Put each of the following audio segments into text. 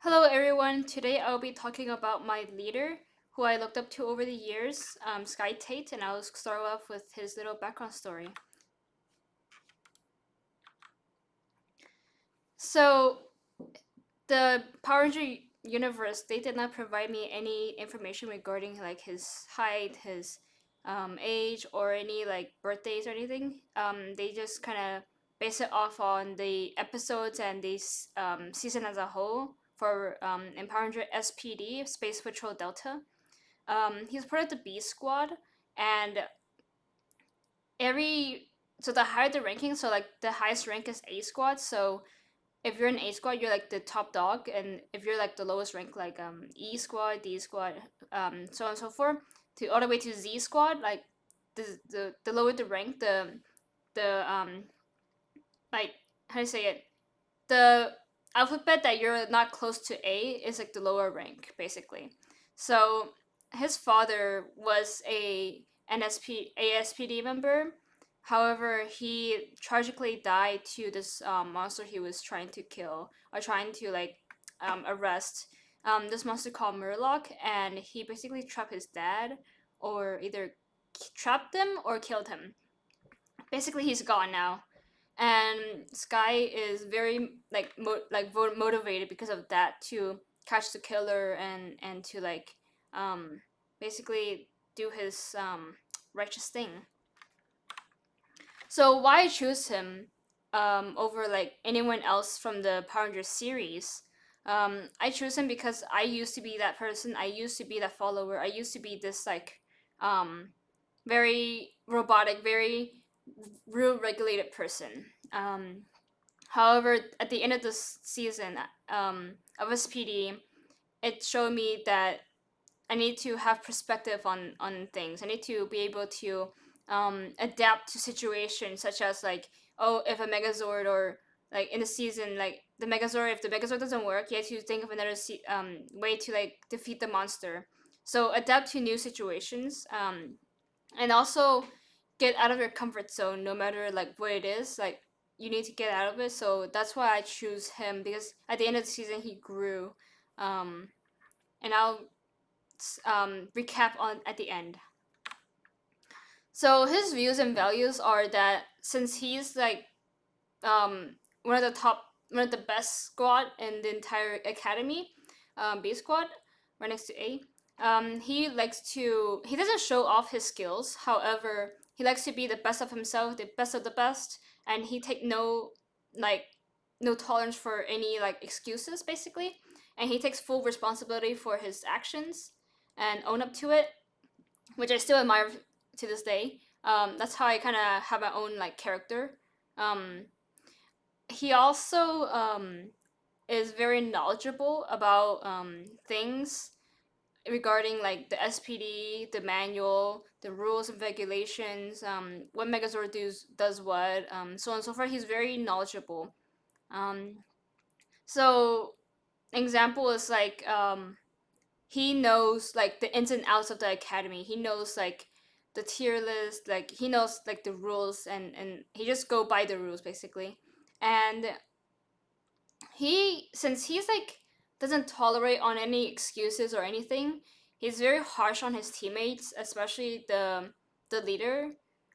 Hello, everyone. Today I'll be talking about my leader, who I looked up to over the years, Sky Tate, and I'll start off with his little background story. So, the Power Ranger universe, they did not provide me any information regarding like his height, his age, or any like birthdays or anything. They just kind of base it off on the episodes and the season as a whole for in Power Ranger SPD, Space Patrol Delta. He's part of the B squad, and every so the higher the ranking, so like the highest rank is A squad. So if you're in A squad, you're like the top dog, and if you're like the lowest rank, like E squad, D squad, so on and so forth, to all the way to Z squad, like the lower the rank, the like how do you say it, the alphabet that you're not close to A is like the lower rank basically. So his father was a NSP ASPD member. However, he tragically died to this monster he was trying to kill or trying to like arrest. This monster called Murloc, and he basically trapped his dad, or either trapped him or killed him. Basically, he's gone now, and Sky is very like motivated because of that to catch the killer and to like um basically do his righteous thing. So why I choose him over like anyone else from the Power Rangers series? I choose him because I used to be that person. I used to be that follower. I used to be this like um very robotic, very rule regulated person. However, at the end of this season of SPD, it showed me that I need to have perspective on things. I need to be able to adapt to situations such as like, oh, if a Megazord, or like in the season, like the Megazord, if the Megazord doesn't work, you have to think of another way to like defeat the monster. So adapt to new situations, and also get out of your comfort zone, no matter like what it is. Like you need to get out of it. So that's why I choose him, because at the end of the season he grew, um, and I'll recap on at the end. So his views and values are that since he's like one of the top, one of the best squad in the entire academy, B squad, right next to A. He doesn't show off his skills. However, he likes to be the best of himself, the best of the best, and he take like no tolerance for any like excuses basically, and he takes full responsibility for his actions and own up to it, which I still admire to this day. That's how I kind of have my own like character. Um, he also is very knowledgeable about things regarding like the SPD, the manual, the rules and regulations, what Megazord does what, so on and so forth. He's very knowledgeable. Um, so example is like he knows like the ins and outs of the academy. He knows like the tier list, like he knows like the rules, and he just go by the rules basically. And he, since he's like doesn't tolerate on any excuses or anything, he's very harsh on his teammates, especially the leader,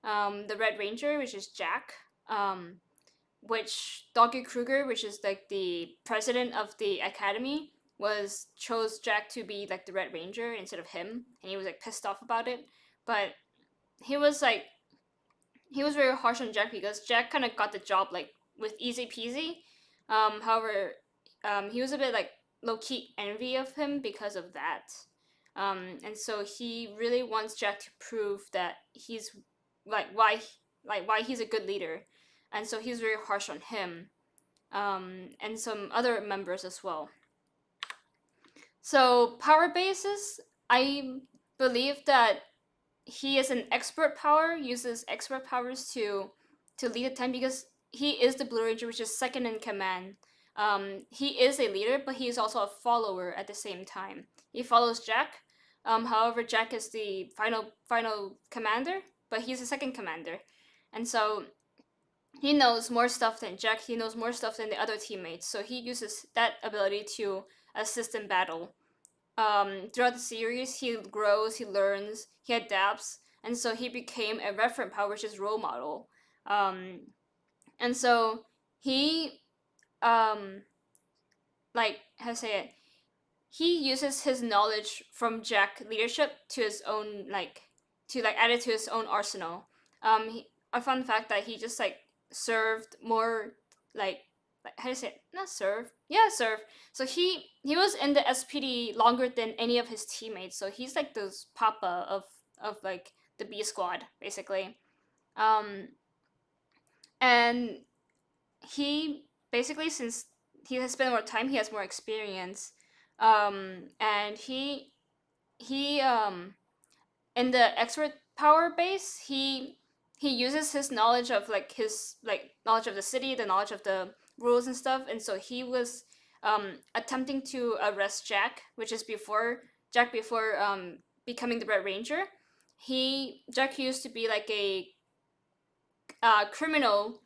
the Red Ranger, which is Jack, which Doggy Kruger, which is like the president of the academy, was chose Jack to be like the Red Ranger instead of him, and he was like pissed off about it. But he was like he was very harsh on Jack because Jack kind of got the job like with easy peasy. However, he was a bit like low key envy of him because of that. And so he really wants Jack to prove that he's like why he's a good leader, and so he's very harsh on him, and some other members as well. So power bases, I believe that he is an expert power, uses expert powers to lead a team because he is the Blue Ranger, which is second in command. He is a leader, but he is also a follower at the same time. He follows Jack. However, Jack is the final commander, but he's the second commander, and so he knows more stuff than Jack. He knows more stuff than the other teammates. So he uses that ability to assist in battle. Throughout the series, he grows, he learns, he adapts, and so he became a referent power, which is role model. Um, and so he, um, like, how to say it? He uses his knowledge from Jack leadership to his own, like, to like add it to his own arsenal. A fun fact that he just like served more, like, how do you say it? Not serve, yeah, serve. So he was in the SPD longer than any of his teammates. So he's like those papa of like the B squad basically. Um, and he basically, since he has spent more time, he has more experience. And he in the expert power base, he uses his knowledge of like his like knowledge of the city, the knowledge of the rules and stuff, and so he was attempting to arrest Jack, which is before becoming the Red Ranger. He Jack used to be like a criminal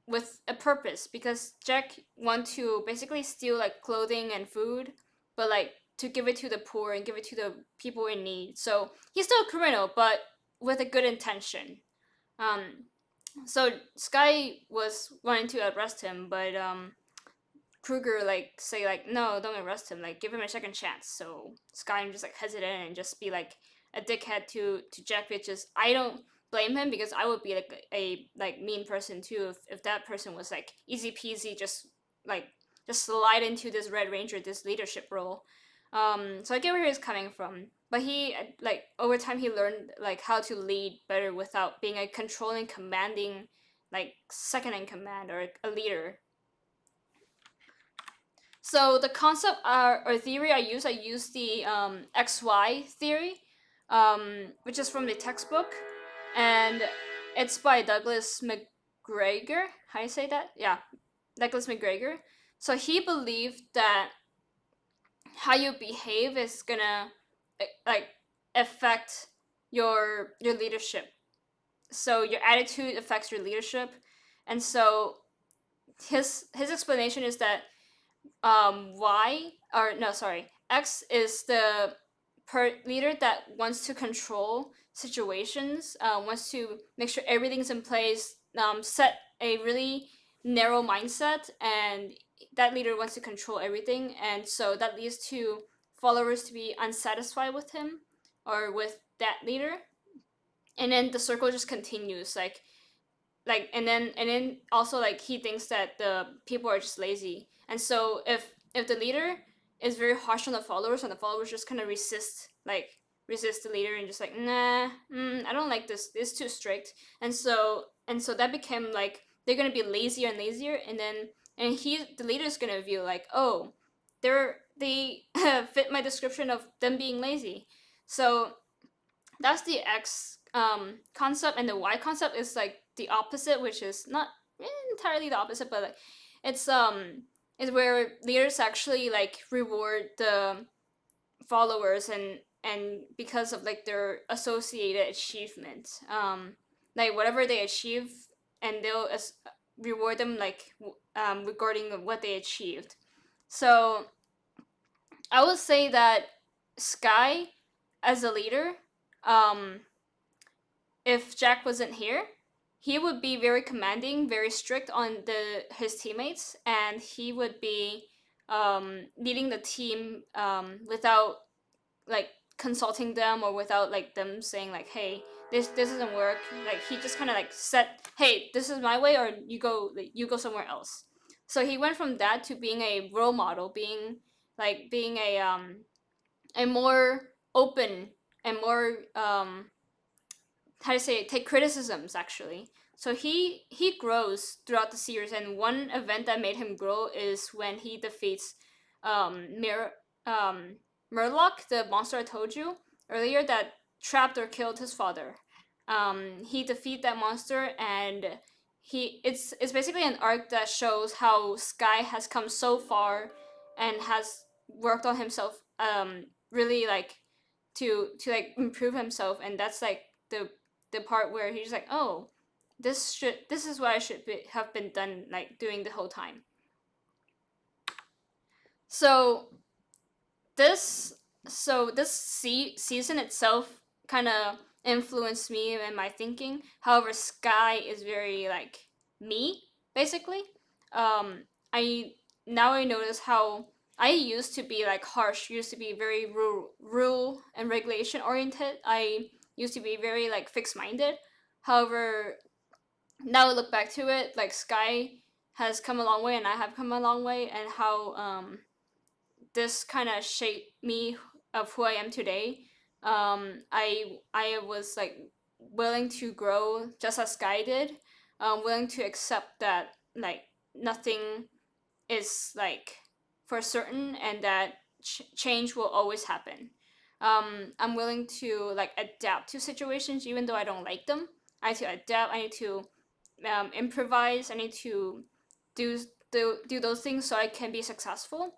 with a purpose, because Jack want to basically steal like clothing and food, but like to give it to the poor and give it to the people in need. So he's still a criminal, but with a good intention. Um, so Sky was wanting to arrest him, but Kruger like say like no, don't arrest him. Like give him a second chance. So Sky just like hesitant and just be like a dickhead to Jack, which is I don't blame him, because I would be like a like mean person too if that person was like easy peasy like just slide into this Red Ranger, this leadership role. So I get where he's coming from, but he like over time he learned like how to lead better without being a controlling, commanding, like second in command or a leader. So the concept or theory I use the XY theory, which is from the textbook, and it's by Douglas McGregor. How do you say that? Yeah, Douglas McGregor. So he believed that how you behave is gonna like affect your leadership. So your attitude affects your leadership, and so his explanation is that Y or no, sorry, X is the leader that wants to control situations, wants to make sure everything's in place, set a really narrow mindset, and that leader wants to control everything, and so that leads to followers to be unsatisfied with him or with that leader, and then the circle just continues and then also like he thinks that the people are just lazy, and so if the leader is very harsh on the followers and the followers just kind of resist the leader and just like nah, I don't like this too strict, and so that became like they're gonna be lazier and lazier, and then and the leader is gonna view like, oh, they fit my description of them being lazy. So that's the X concept, and the Y concept is like the opposite, which is not entirely the opposite, but like it's is where leaders actually like reward the followers, and because of like their associated achievement, like whatever they achieve, and they'll reward them like regarding what they achieved. So I would say that Sky as a leader, um if Jack wasn't here, he would be very commanding, very strict on his teammates, and he would be leading the team without like consulting them, or without like them saying like, "Hey, this doesn't work." Like he just kind of like said, "Hey, this is my way, or you go somewhere else." So he went from that to being a role model, being a more open and more how to say it, take criticisms actually. So he grows throughout the series, and one event that made him grow is when he defeats um Murloc, the monster I told you earlier that trapped or killed his father. He defeat that monster, and it's basically an arc that shows how Sky has come so far and has worked on himself really like to like improve himself, and that's like the part where he's like, oh, this is what I should have been done like doing the whole time. So this this season itself kind of influenced me and my thinking. However, Sky is very like me basically. I now I notice how I used to be like harsh, used to be very rule and regulation oriented. I used to be very like fixed minded. However, now I look back to it, like Sky has come a long way and I have come a long way, and how this kind of shaped me of who I am today. I was like willing to grow just as Sky did, willing to accept that like nothing is like for certain, and that change will always happen. I'm willing to like adapt to situations even though I don't like them. I need to adapt. I need to improvise. I need to do do those things so I can be successful.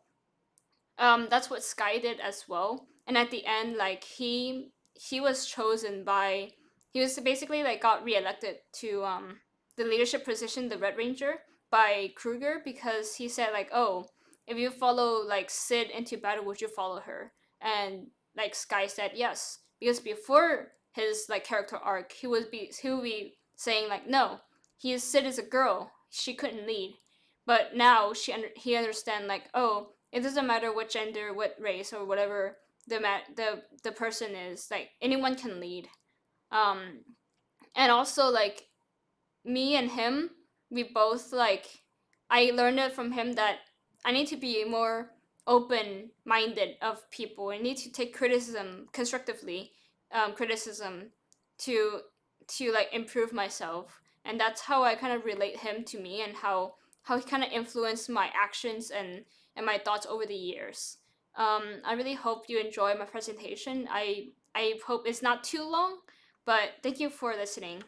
That's what Sky did as well. And at the end, like he was chosen by, he was basically like got reelected to the leadership position, the Red Ranger, by Kruger, because he said like, oh, if you follow like Sid into battle, would you follow her? And like Sky said yes, because before his like character arc, he would be saying like, no, Sid is a girl, she couldn't lead. But now he understand like, oh, it doesn't matter what gender, what race, or whatever the person is. Like anyone can lead. Um, and also like me and him, we both like, I learned it from him that I need to be more open minded of people. I need to take criticism constructively, criticism to like improve myself, and that's how I kind of relate him to me, and how he kind of influenced my actions and my thoughts over the years. I really hope you enjoy my presentation. I hope it's not too long, but thank you for listening.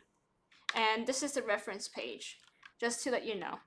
And this is the reference page, just to let you know.